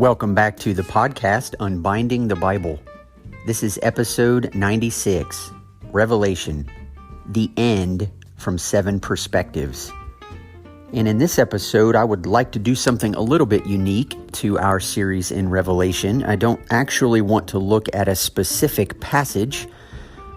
Welcome back to the podcast, Unbinding the Bible. This is episode 96, Revelation, the End from 7 Perspectives. And in this episode, I would like to do something a little bit unique to our series in Revelation. I don't actually want to look at a specific passage.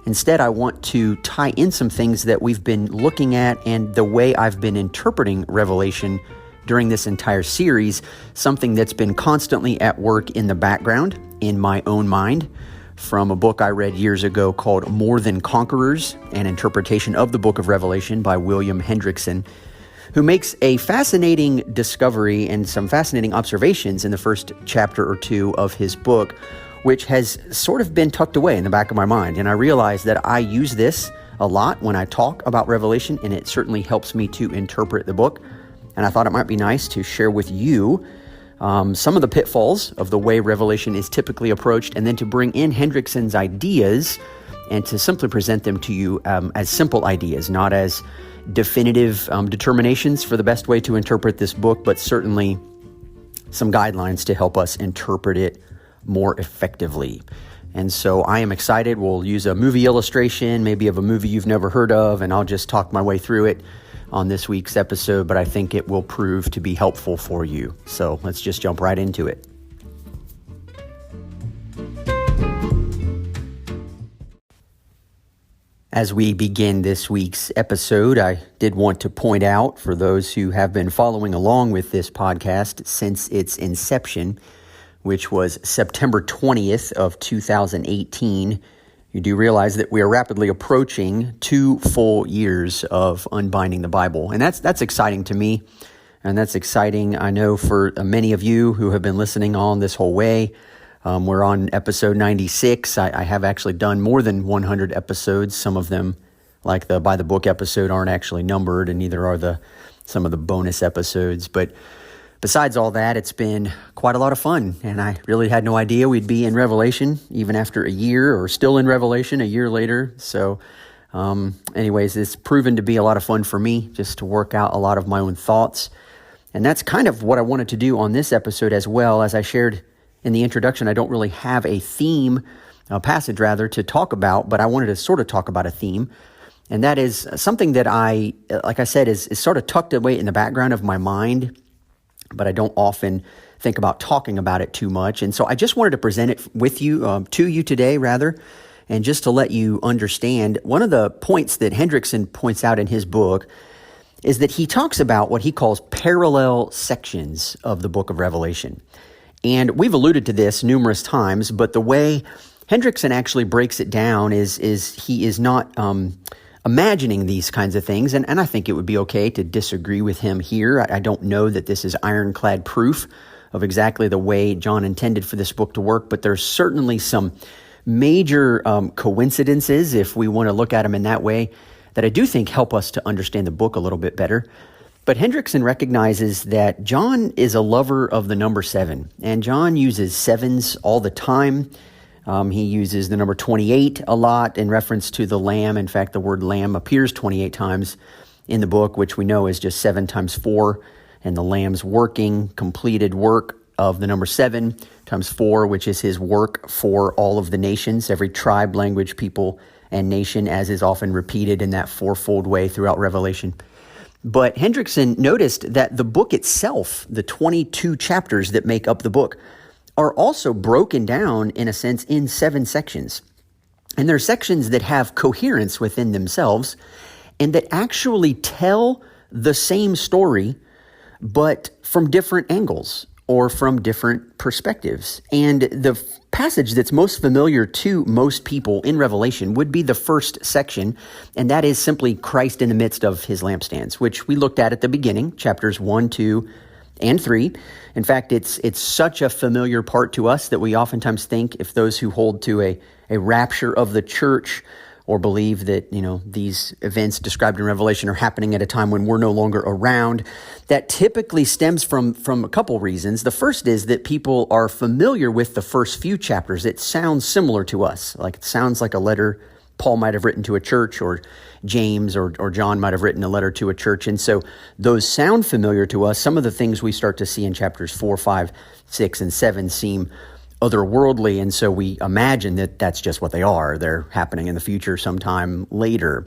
Instead, I want to tie in some things that we've been looking at and the way I've been interpreting Revelation during this entire series, something that's been constantly at work in the background in my own mind from a book I read years ago called More Than Conquerors, an interpretation of the book of Revelation by William Hendrickson, who makes a fascinating discovery and some fascinating observations in the first chapter or two of his book, which has sort of been tucked away in the back of my mind. And I realize that I use this a lot when I talk about Revelation, and it certainly helps me to interpret the book. And I thought it might be nice to share with you some of the pitfalls of the way Revelation is typically approached, and then to bring in Hendrickson's ideas and to simply present them to you as simple ideas, not as definitive determinations for the best way to interpret this book, but certainly some guidelines to help us interpret it more effectively. And so I am excited. We'll use a movie illustration, maybe of a movie you've never heard of, and I'll just talk my way through it on this week's episode, but I think it will prove to be helpful for you. So let's just jump right into it. As we begin this week's episode, I did want to point out for those who have been following along with this podcast since its inception, which was September 20th of 2018, you do realize that we are rapidly approaching 2 full years of Unbinding the Bible. And that's exciting to me. And that's exciting, I know, for many of you who have been listening on this whole way. We're on episode 96. I have actually done more than 100 episodes. Some of them, like the By the Book episode, aren't actually numbered, and neither are some of the bonus episodes. But besides all that, it's been quite a lot of fun, and I really had no idea we'd be in Revelation even after a year, or still in Revelation a year later. So anyways, it's proven to be a lot of fun for me, just to work out a lot of my own thoughts. And that's kind of what I wanted to do on this episode as well. As I shared in the introduction, I don't really have a theme, passage rather, to talk about, but I wanted to sort of talk about a theme. And that is something that like I said, is sort of tucked away in the background of my mind, but I don't often think about talking about it too much. And so I just wanted to present it with you, to you today, rather, and just to let you understand. One of the points that Hendrickson points out in his book is that he talks about what he calls parallel sections of the book of Revelation. And we've alluded to this numerous times, but the way Hendrickson actually breaks it down is he is not imagining these kinds of things, and I think it would be okay to disagree with him here. I don't know that this is ironclad proof of exactly the way John intended for this book to work, but there's certainly some major coincidences, if we want to look at them in that way, that I do think help us to understand the book a little bit better. But Hendrickson recognizes that John is a lover of the number 7, and John uses sevens all the time. He uses the number 28 a lot in reference to the lamb. In fact, the word lamb appears 28 times in the book, which we know is just 7 times 4, and the lamb's completed work of the number 7 times 4, which is his work for all of the nations, every tribe, language, people, and nation, as is often repeated in that fourfold way throughout Revelation. But Hendrickson noticed that the book itself, the 22 chapters that make up the book, are also broken down, in a sense, in 7 sections. And they're sections that have coherence within themselves and that actually tell the same story, but from different angles or from different perspectives. And the passage that's most familiar to most people in Revelation would be the first section, and that is simply Christ in the midst of his lampstands, which we looked at the beginning, chapters 1, 2, and 3. In fact, it's such a familiar part to us that we oftentimes think, if those who hold to a rapture of the church or believe that, these events described in Revelation are happening at a time when we're no longer around, that typically stems from a couple reasons. The first is that people are familiar with the first few chapters. It sounds similar to us, like it sounds like a letter Paul might have written to a church, or James or John might have written a letter to a church. And so those sound familiar to us. Some of the things we start to see in chapters 4, 5, 6, and 7 seem otherworldly, and so we imagine that that's just what they are. They're happening in the future sometime later.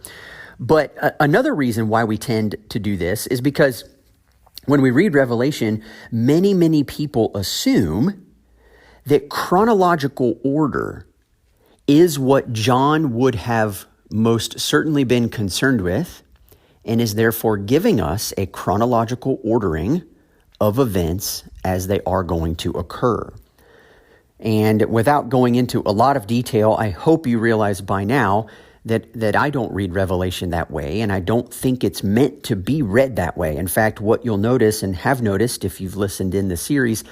But another reason why we tend to do this is because when we read Revelation, many people assume that chronological order is what John would have most certainly been concerned with, and is therefore giving us a chronological ordering of events as they are going to occur. And without going into a lot of detail, I hope you realize by now that I don't read Revelation that way, and I don't think it's meant to be read that way. In fact, what you'll notice and have noticed if you've listened in the series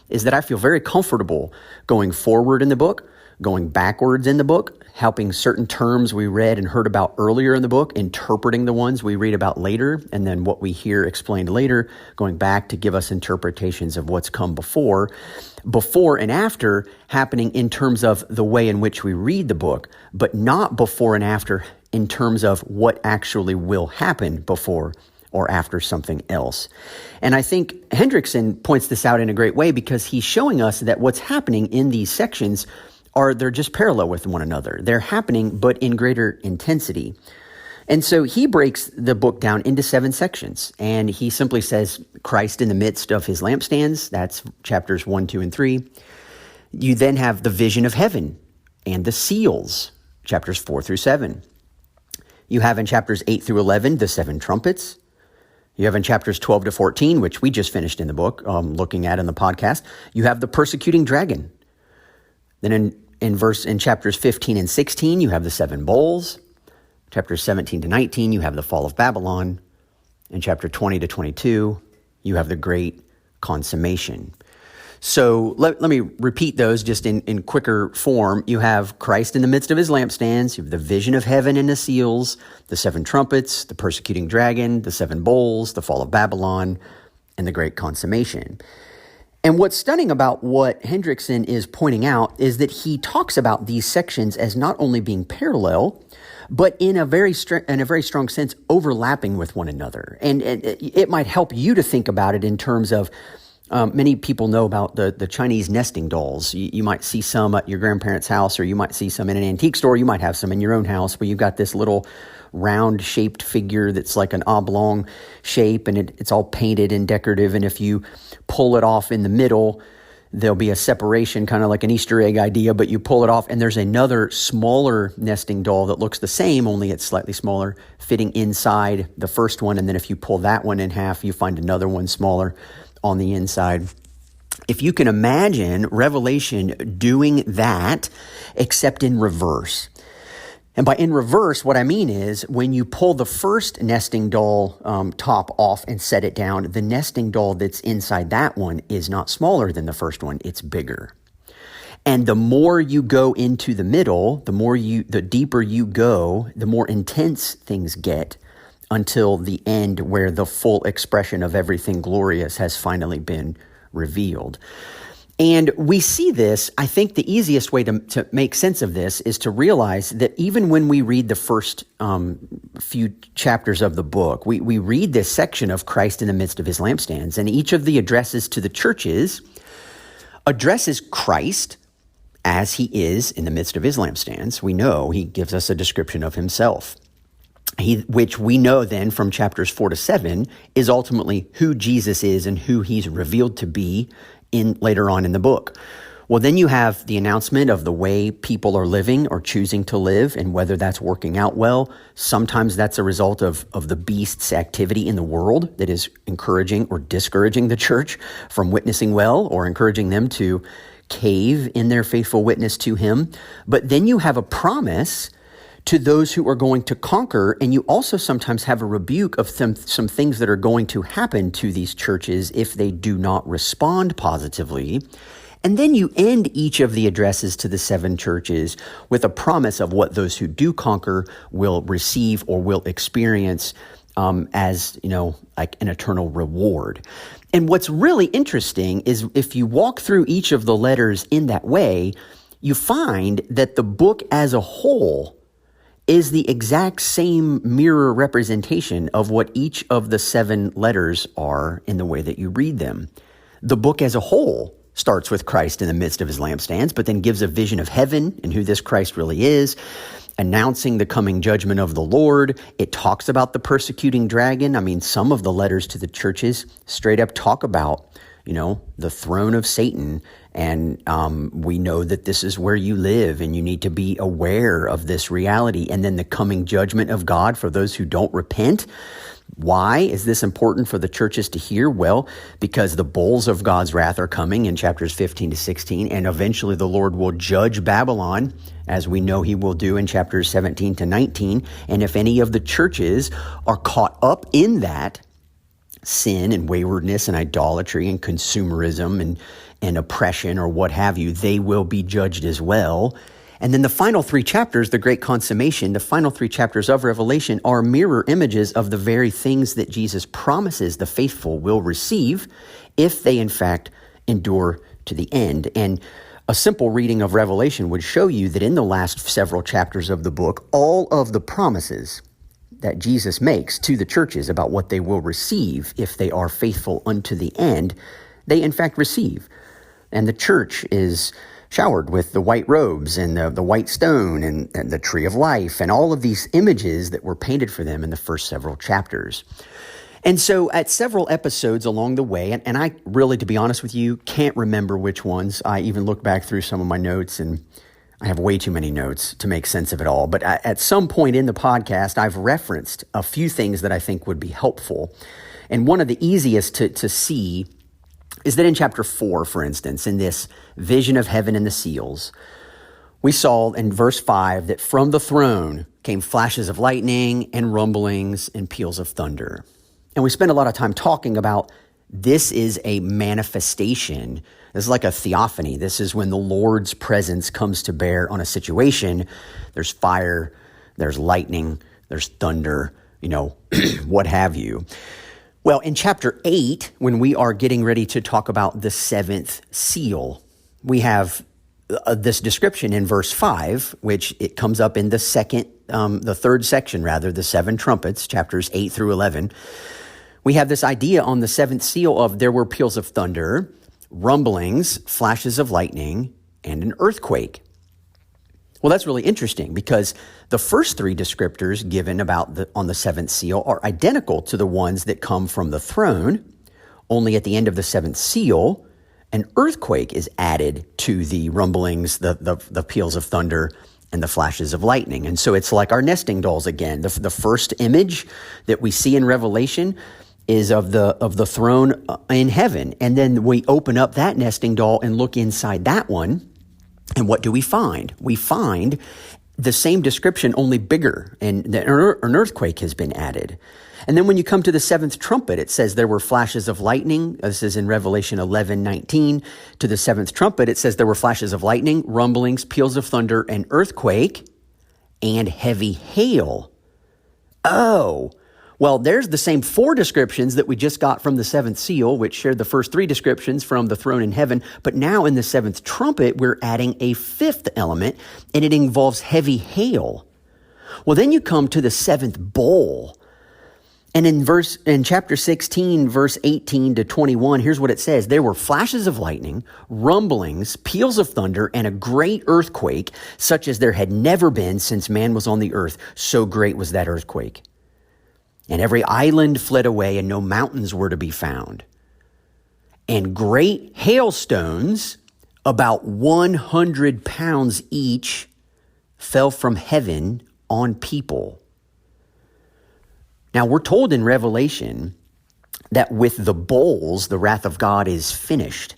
is that I feel very comfortable going forward in the book, going backwards in the book, helping certain terms we read and heard about earlier in the book, interpreting the ones we read about later, and then what we hear explained later, going back to give us interpretations of what's come before and after happening in terms of the way in which we read the book, but not before and after in terms of what actually will happen before or after something else. And I think Hendrickson points this out in a great way, because he's showing us that what's happening in these sections they're just parallel with one another. They're happening, but in greater intensity. And so he breaks the book down into 7 sections, and he simply says Christ in the midst of his lampstands. That's chapters 1, 2, and 3. You then have the vision of heaven and the seals, chapters 4 through 7. You have in chapters 8 through 11, the 7 trumpets. You have in chapters 12 to 14, which we just finished in the book, looking at in the podcast, you have the persecuting dragon. Then in chapters 15 and 16, you have the 7 bowls. Chapters 17 to 19, you have the fall of Babylon. In chapter 20 to 22, you have the great consummation. So let me repeat those just in quicker form. You have Christ in the midst of his lampstands. You have the vision of heaven and the seals, the 7 trumpets, the persecuting dragon, the 7 bowls, the fall of Babylon, and the great consummation. And what's stunning about what Hendrickson is pointing out is that he talks about these sections as not only being parallel, but in a very strong sense overlapping with one another. And it might help you to think about it in terms of many people know about the Chinese nesting dolls. You might see some at your grandparents' house, or you might see some in an antique store. You might have some in your own house where you've got this little round-shaped figure that's like an oblong shape, and it's all painted and decorative. And if you pull it off in the middle, there'll be a separation, kind of like an Easter egg idea, but you pull it off, and there's another smaller nesting doll that looks the same, only it's slightly smaller, fitting inside the first one. And then if you pull that one in half, you find another one smaller on the inside. If you can imagine Revelation doing that, except in reverse. And by in reverse, what I mean is when you pull the first nesting doll top off and set it down, the nesting doll that's inside that one is not smaller than the first one, it's bigger. And the more you go into the middle, the deeper you go, the more intense things get, until the end where the full expression of everything glorious has finally been revealed. And we see this, I think the easiest way to make sense of this is to realize that even when we read the first few chapters of the book, we read this section of Christ in the midst of his lampstands, and each of the addresses to the churches addresses Christ as he is in the midst of his lampstands. We know he gives us a description of himself, which we know then from chapters 4 to 7 is ultimately who Jesus is and who he's revealed to be in later on in the book. Well, then you have the announcement of the way people are living or choosing to live, and whether that's working out well. Sometimes that's a result of the beast's activity in the world that is encouraging or discouraging the church from witnessing well, or encouraging them to cave in their faithful witness to him. But then you have a promise to those who are going to conquer, and you also sometimes have a rebuke of some things that are going to happen to these churches if they do not respond positively. And then you end each of the addresses to the 7 churches with a promise of what those who do conquer will receive or will experience as, like an eternal reward. And what's really interesting is if you walk through each of the letters in that way, you find that the book as a whole is the exact same mirror representation of what each of the 7 letters are in the way that you read them. The book as a whole starts with Christ in the midst of his lampstands, but then gives a vision of heaven and who this Christ really is, announcing the coming judgment of the Lord. It talks about the persecuting dragon. I mean, some of the letters to the churches straight up talk about, the throne of Satan. And we know that this is where you live and you need to be aware of this reality. And then the coming judgment of God for those who don't repent. Why is this important for the churches to hear? Well, because the bowls of God's wrath are coming in chapters 15 to 16, and eventually the Lord will judge Babylon, as we know he will do in chapters 17 to 19. And if any of the churches are caught up in that sin and waywardness and idolatry and consumerism and oppression or what have you, they will be judged as well. And then the final 3 chapters, the great consummation, the final 3 chapters of Revelation are mirror images of the very things that Jesus promises the faithful will receive if they in fact endure to the end. And a simple reading of Revelation would show you that in the last several chapters of the book, all of the promises that Jesus makes to the churches about what they will receive if they are faithful unto the end, they in fact receive. And the church is showered with the white robes and the white stone and the tree of life and all of these images that were painted for them in the first several chapters. And so at several episodes along the way, and I really, to be honest with you, can't remember which ones. I even looked back through some of my notes, and I have way too many notes to make sense of it all. But at some point in the podcast, I've referenced a few things that I think would be helpful. And one of the easiest to see is that in chapter 4, for instance, in this vision of heaven and the seals, we saw in verse 5 that from the throne came flashes of lightning and rumblings and peals of thunder. And we spent a lot of time talking about this is a manifestation. This is like a theophany. This is when the Lord's presence comes to bear on a situation. There's fire, there's lightning, there's thunder, what have you. Well, in chapter 8, when we are getting ready to talk about the 7th seal, we have this description in verse 5, which it comes up in the 3rd section, the 7 trumpets, chapters 8 through 11. We have this idea on the 7th seal of there were peals of thunder, rumblings, flashes of lightning, and an earthquake. Well, that's really interesting because the first 3 descriptors given on the 7th seal are identical to the ones that come from the throne. Only at the end of the 7th seal, an earthquake is added to the rumblings, the peals of thunder, and the flashes of lightning. And so it's like our nesting dolls again. The first image that we see in Revelation is of the throne in heaven. And then we open up that nesting doll and look inside that one. And what do we find? We find the same description, only bigger, and an earthquake has been added. And then when you come to the 7th trumpet, it says there were flashes of lightning. This is in Revelation 11:19. To the 7th trumpet, it says there were flashes of lightning, rumblings, peals of thunder, an earthquake, and heavy hail. Oh, well, there's the same 4 descriptions that we just got from the 7th seal, which shared the first 3 descriptions from the throne in heaven. But now in the 7th trumpet, we're adding a 5th element, and it involves heavy hail. Well, then you come to the 7th bowl. And in chapter 16, verse 18 to 21, here's what it says. There were flashes of lightning, rumblings, peals of thunder, and a great earthquake, such as there had never been since man was on the earth. So great was that earthquake. And every island fled away, and no mountains were to be found. And great hailstones, about 100 pounds each, fell from heaven on people. Now, we're told in Revelation that with the bowls, the wrath of God is finished.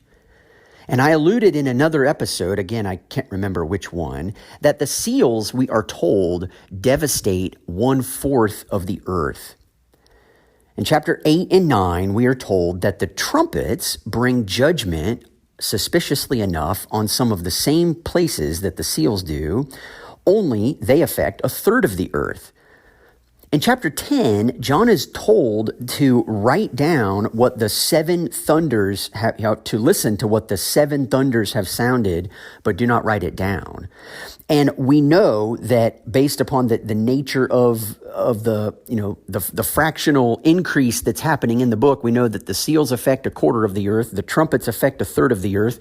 And I alluded in another episode, again, I can't remember which one, that the seals, we are told, devastate 1/4 of the earth. In chapter 8 and 9, we are told that the trumpets bring judgment, suspiciously enough, on some of the same places that the seals do, only they affect 1/3 of the earth. In chapter 10, John is told to write down what the seven thunders have, to listen to what the seven thunders have sounded, but do not write it down. And we know that based upon the nature of the fractional increase that's happening in the book, we know that the seals affect a quarter of the earth, the trumpets affect a third of the earth.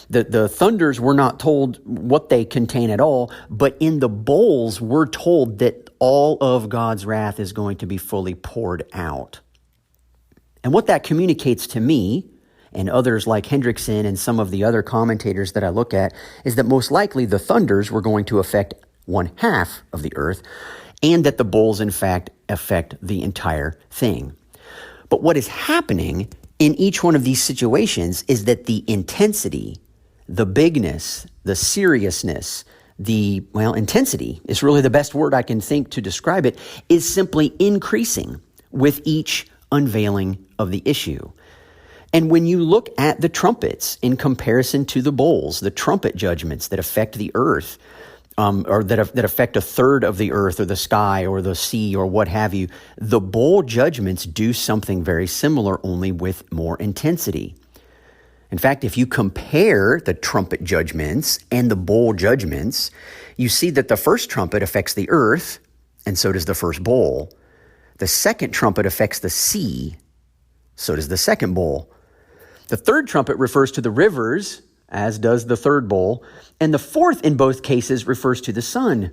The thunders were not told what they contain at all, but in the bowls we're told that all of God's wrath is going to be fully poured out. And what that communicates to me and others like Hendrickson and some of the other commentators that I look at is that most likely the thunders were going to affect 1/2 of the earth, and that the bowls in fact affect the entire thing. But what is happening in each one of these situations is that the intensity, the bigness, the seriousness, intensity is really the best word I can think to describe it, is simply increasing with each unveiling of the issue. And when you look at the trumpets in comparison to the bowls, the trumpet judgments that affect the earth, or that affect a third of the earth or the sky or the sea or what have you, the bowl judgments do something very similar, only with more intensity. In fact, if you compare the trumpet judgments and the bowl judgments, you see that the first trumpet affects the earth, and so does the first bowl. The second trumpet affects the sea, so does the second bowl. The third trumpet refers to the rivers, as does the third bowl, and the fourth in both cases refers to the sun.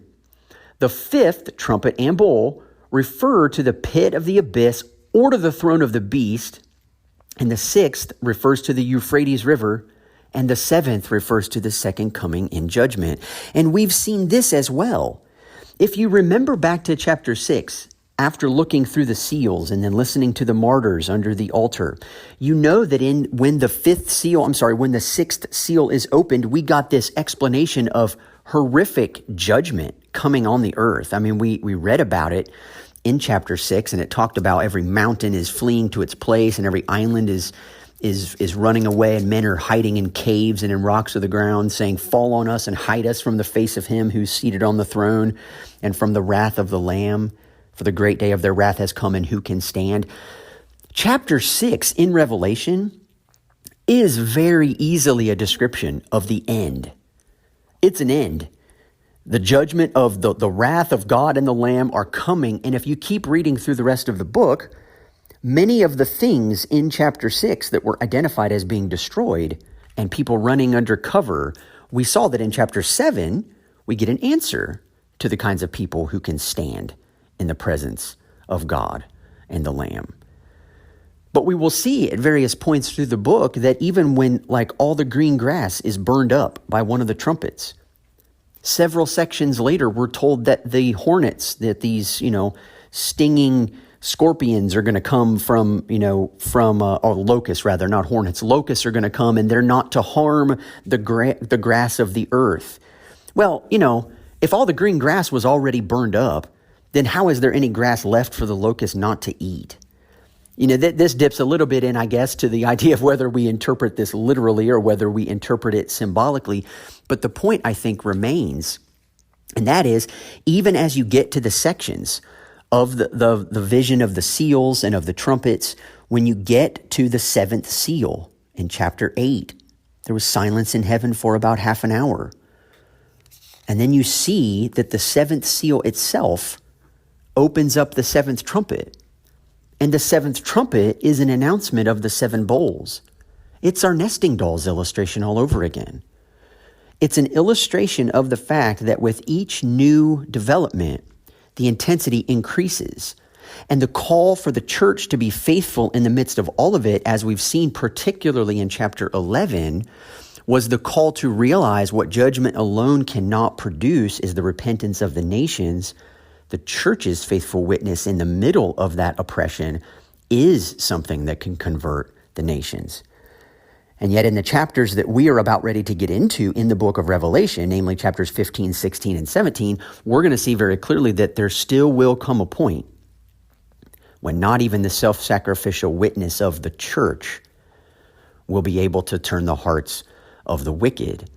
The fifth trumpet and bowl refer to the pit of the abyss or to the throne of the beast, and the sixth refers to the Euphrates River, and the seventh refers to the second coming in judgment. And we've seen this as well. If you remember back to chapter 6, after looking through the seals and then listening to the martyrs under the altar, you know that when the sixth seal is opened, we got this explanation of horrific judgment coming on the earth. I mean, we read about it in chapter 6, and it talked about every mountain is fleeing to its place, and every island is running away, and men are hiding in caves and in rocks of the ground, saying, "Fall on us and hide us from the face of him who's seated on the throne and from the wrath of the Lamb. For the great day of their wrath has come, and who can stand?" Chapter 6 in Revelation is very easily a description of the end. It's an end. The judgment of the wrath of God and the Lamb are coming. And if you keep reading through the rest of the book, many of the things in chapter 6 that were identified as being destroyed and people running under cover, we saw that in chapter 7, we get an answer to the kinds of people who can stand in the presence of God and the Lamb. But we will see at various points through the book that even when all the green grass is burned up by one of the trumpets, several sections later, we're told that the hornets, that these, stinging scorpions are going to come from locusts rather, not hornets. Locusts are going to come, and they're not to harm the grass of the earth. Well, if all the green grass was already burned up, then how is there any grass left for the locust not to eat? This dips a little bit in, I guess, to the idea of whether we interpret this literally or whether we interpret it symbolically. But the point, I think, remains, and that is, even as you get to the sections of the vision of the seals and of the trumpets, when you get to the seventh seal in chapter 8, there was silence in heaven for about half an hour. And then you see that the seventh seal itself opens up the seventh trumpet. And the seventh trumpet is an announcement of the seven bowls. It's our nesting dolls illustration all over again. It's an illustration of the fact that with each new development, the intensity increases. And the call for the church to be faithful in the midst of all of it, as we've seen particularly in chapter 11, was the call to realize what judgment alone cannot produce is the repentance of the nations. The church's faithful witness in the middle of that oppression is something that can convert the nations. And yet in the chapters that we are about ready to get into in the book of Revelation, namely chapters 15, 16, and 17, we're going to see very clearly that there still will come a point when not even the self-sacrificial witness of the church will be able to turn the hearts of the wicked.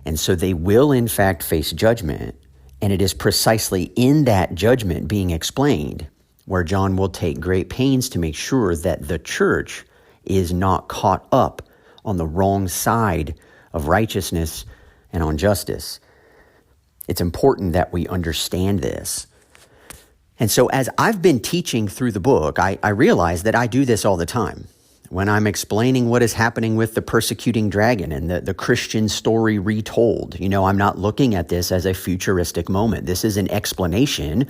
And so they will in fact face judgment. And it is precisely in that judgment being explained where John will take great pains to make sure that the church is not caught up on the wrong side of righteousness and on justice. It's important that we understand this. And so as I've been teaching through the book, I realize that I do this all the time. When I'm explaining what is happening with the persecuting dragon and the Christian story retold, I'm not looking at this as a futuristic moment. This is an explanation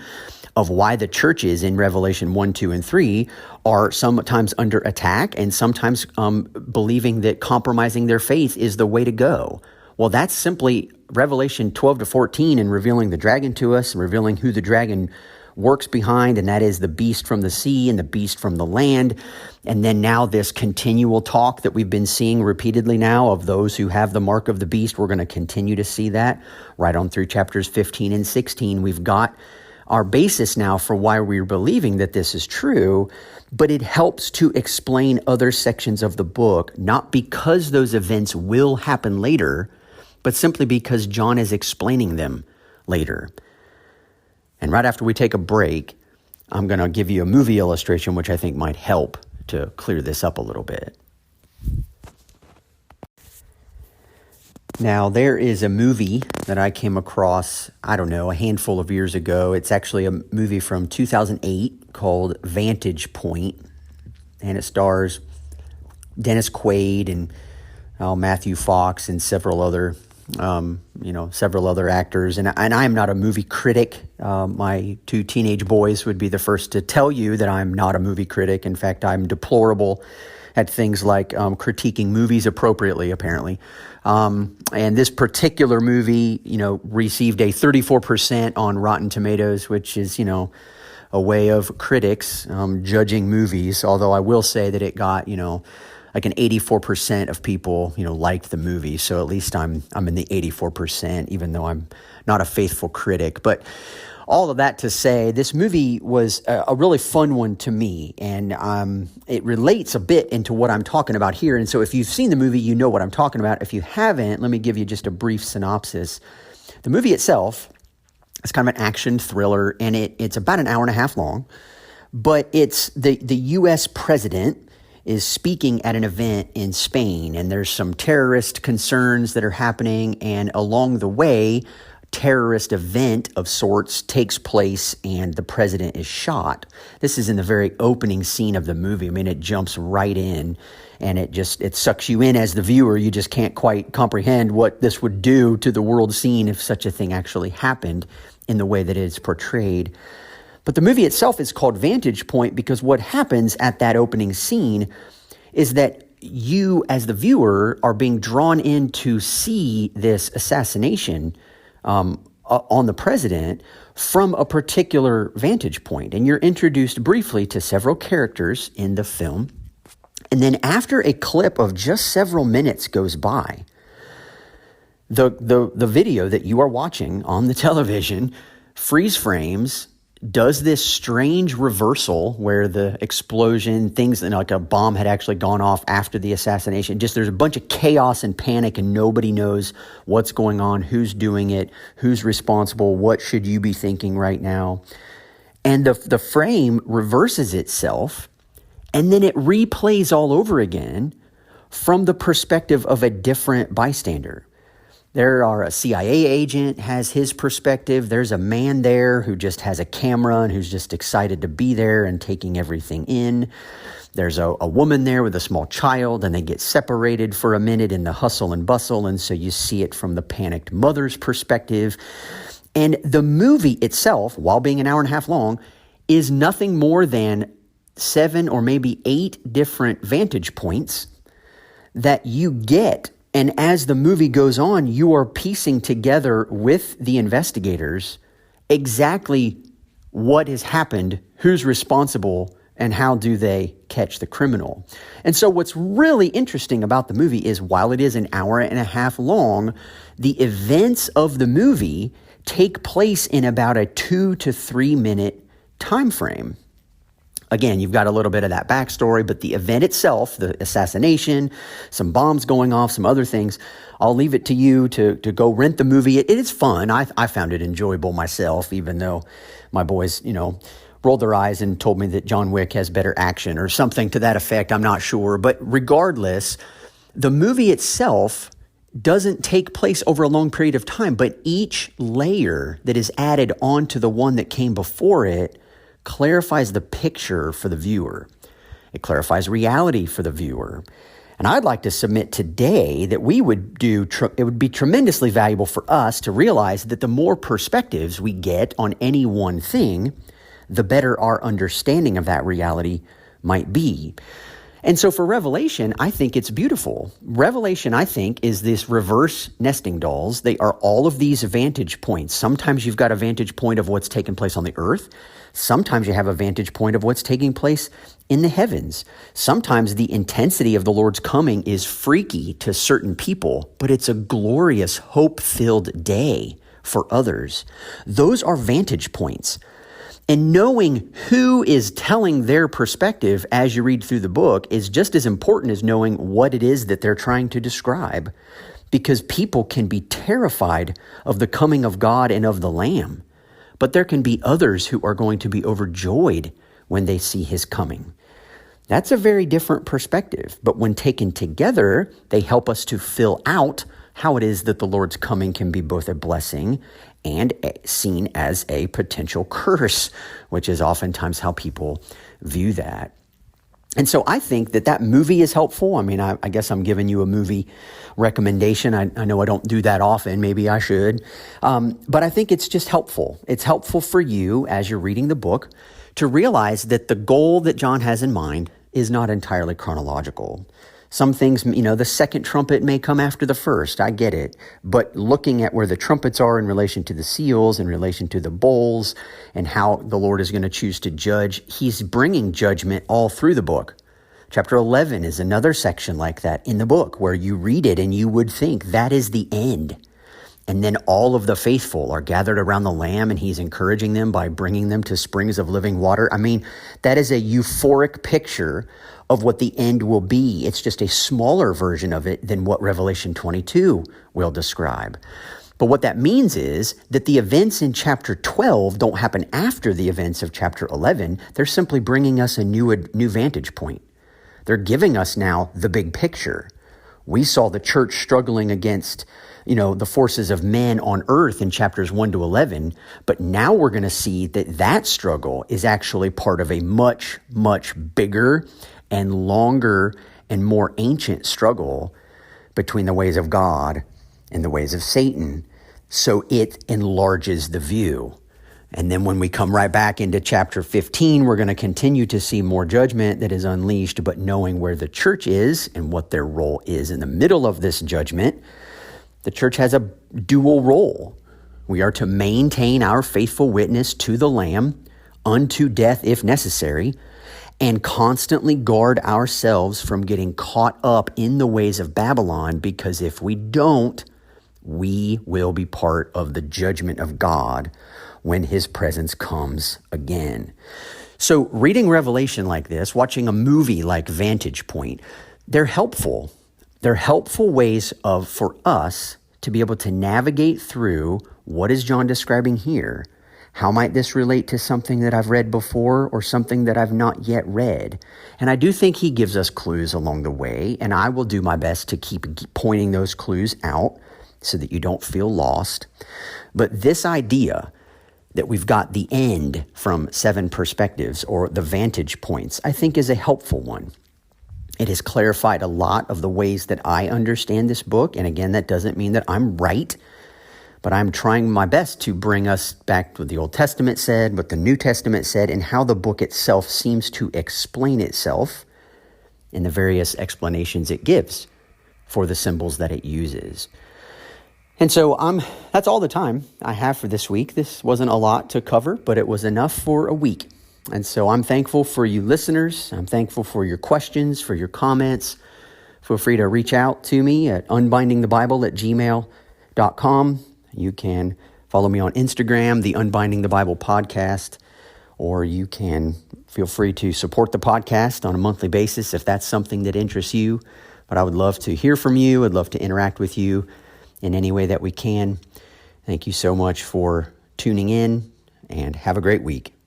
of why the churches in Revelation 1, 2, and 3 are sometimes under attack and sometimes believing that compromising their faith is the way to go. Well, that's simply Revelation 12 to 14 and revealing the dragon to us, and revealing who the dragon works behind, and that is the beast from the sea and the beast from the land. And then now this continual talk that we've been seeing repeatedly now of those who have the mark of the beast, we're going to continue to see that right on through chapters 15 and 16. We've got our basis now for why we're believing that this is true, but it helps to explain other sections of the book, not because those events will happen later, but simply because John is explaining them later. And right after we take a break, I'm going to give you a movie illustration, which I think might help to clear this up a little bit. Now, there is a movie that I came across, a handful of years ago. It's actually a movie from 2008 called Vantage Point, and it stars Dennis Quaid and Matthew Fox and several other actors. And I am not a movie critic. My two teenage boys would be the first to tell you that I'm not a movie critic. In fact, I'm deplorable at things like critiquing movies appropriately, apparently. And this particular movie, received a 34% on Rotten Tomatoes, which is, a way of critics judging movies. Although I will say that it got, like an 84% of people, liked the movie. So at least I'm in the 84%, even though I'm not a faithful critic. But all of that to say, this movie was a really fun one to me, and it relates a bit into what I'm talking about here. And so if you've seen the movie, you know what I'm talking about. If you haven't, let me give you just a brief synopsis. The movie itself is kind of an action thriller, and it's about an hour and a half long, but it's the U.S. president is speaking at an event in Spain, and there's some terrorist concerns that are happening, and along the way, terrorist event of sorts takes place and the president is shot. This is in the very opening scene of the movie. I mean, it jumps right in, and it sucks you in as the viewer. You just can't quite comprehend what this would do to the world scene if such a thing actually happened in the way that it is portrayed. But the movie itself is called Vantage Point because what happens at that opening scene is that you, as the viewer, are being drawn in to see this assassination on the president from a particular vantage point. And you're introduced briefly to several characters in the film. And then after a clip of just several minutes goes by, the video that you are watching on the television freeze frames, does this strange reversal where the explosion, things like a bomb had actually gone off after the assassination. Just there's a bunch of chaos and panic, and nobody knows what's going on, who's doing it, who's responsible, what should you be thinking right now. And the frame reverses itself, and then it replays all over again from the perspective of a different bystander. A CIA agent has his perspective. There's a man there who just has a camera and who's just excited to be there and taking everything in. There's a woman there with a small child, and they get separated for a minute in the hustle and bustle, and so you see it from the panicked mother's perspective. And the movie itself, while being an hour and a half long, is nothing more than 7 or maybe 8 different vantage points that you get. And as the movie goes on, you are piecing together with the investigators exactly what has happened, who's responsible, and how do they catch the criminal. And so what's really interesting about the movie is while it is an hour and a half long, the events of the movie take place in about a 2 to 3 minute time frame. Again, you've got a little bit of that backstory, but the event itself, the assassination, some bombs going off, some other things, I'll leave it to you to go rent the movie. It is fun. I found it enjoyable myself, even though my boys, rolled their eyes and told me that John Wick has better action or something to that effect. I'm not sure. But regardless, the movie itself doesn't take place over a long period of time, but each layer that is added onto the one that came before it clarifies the picture for the viewer. It clarifies reality for the viewer. And I'd like to submit today that it would be tremendously valuable for us to realize that the more perspectives we get on any one thing, the better our understanding of that reality might be. And so for Revelation, I think it's beautiful. Revelation, I think, is this reverse nesting dolls. They are all of these vantage points. Sometimes you've got a vantage point of what's taking place on the earth. Sometimes you have a vantage point of what's taking place in the heavens. Sometimes the intensity of the Lord's coming is freaky to certain people, but it's a glorious, hope-filled day for others. Those are vantage points. And knowing who is telling their perspective as you read through the book is just as important as knowing what it is that they're trying to describe, because people can be terrified of the coming of God and of the Lamb, but there can be others who are going to be overjoyed when they see his coming. That's a very different perspective, but when taken together, they help us to fill out how it is that the Lord's coming can be both a blessing and seen as a potential curse, which is oftentimes how people view that. And so I think that movie is helpful. I mean, I guess I'm giving you a movie recommendation. I know I don't do that often. Maybe I should. But I think it's just helpful. It's helpful for you as you're reading the book to realize that the goal that John has in mind is not entirely chronological. Some things, the second trumpet may come after the first. I get it. But looking at where the trumpets are in relation to the seals, in relation to the bowls, and how the Lord is going to choose to judge, he's bringing judgment all through the book. Chapter 11 is another section like that in the book where you read it and you would think that is the end. And then all of the faithful are gathered around the Lamb and he's encouraging them by bringing them to springs of living water. I mean, that is a euphoric picture of what the end will be. It's just a smaller version of it than what Revelation 22 will describe. But what that means is that the events in chapter 12 don't happen after the events of chapter 11. They're simply bringing us a new vantage point. They're giving us now the big picture. We saw the church struggling against, the forces of men on earth in chapters 1 to 11. But now we're going to see that struggle is actually part of a much, much bigger and longer and more ancient struggle between the ways of God and the ways of Satan. So it enlarges the view. And then when we come right back into chapter 15, we're going to continue to see more judgment that is unleashed, but knowing where the church is and what their role is in the middle of this judgment, the church has a dual role. We are to maintain our faithful witness to the Lamb unto death if necessary, and constantly guard ourselves from getting caught up in the ways of Babylon, because if we don't, we will be part of the judgment of God when his presence comes again. So reading Revelation like this, watching a movie like Vantage Point, they're helpful. They're helpful ways for us to be able to navigate through what is John describing here. How might this relate to something that I've read before or something that I've not yet read? And I do think he gives us clues along the way, and I will do my best to keep pointing those clues out so that you don't feel lost. But this idea that we've got the end from 7 perspectives, or the vantage points, I think is a helpful one. It has clarified a lot of the ways that I understand this book. And again, that doesn't mean that I'm right, but I'm trying my best to bring us back to what the Old Testament said, what the New Testament said, and how the book itself seems to explain itself in the various explanations it gives for the symbols that it uses. And so that's all the time I have for this week. This wasn't a lot to cover, but it was enough for a week. And so I'm thankful for you listeners. I'm thankful for your questions, for your comments. Feel free to reach out to me at unbindingthebible@gmail.com. You can follow me on Instagram, the Unbinding the Bible podcast, or you can Feel free to support the podcast on a monthly basis if that's something that interests you. But I would love to hear from you. I'd love to interact with you in any way that we can. Thank you so much for tuning in, and have a great week.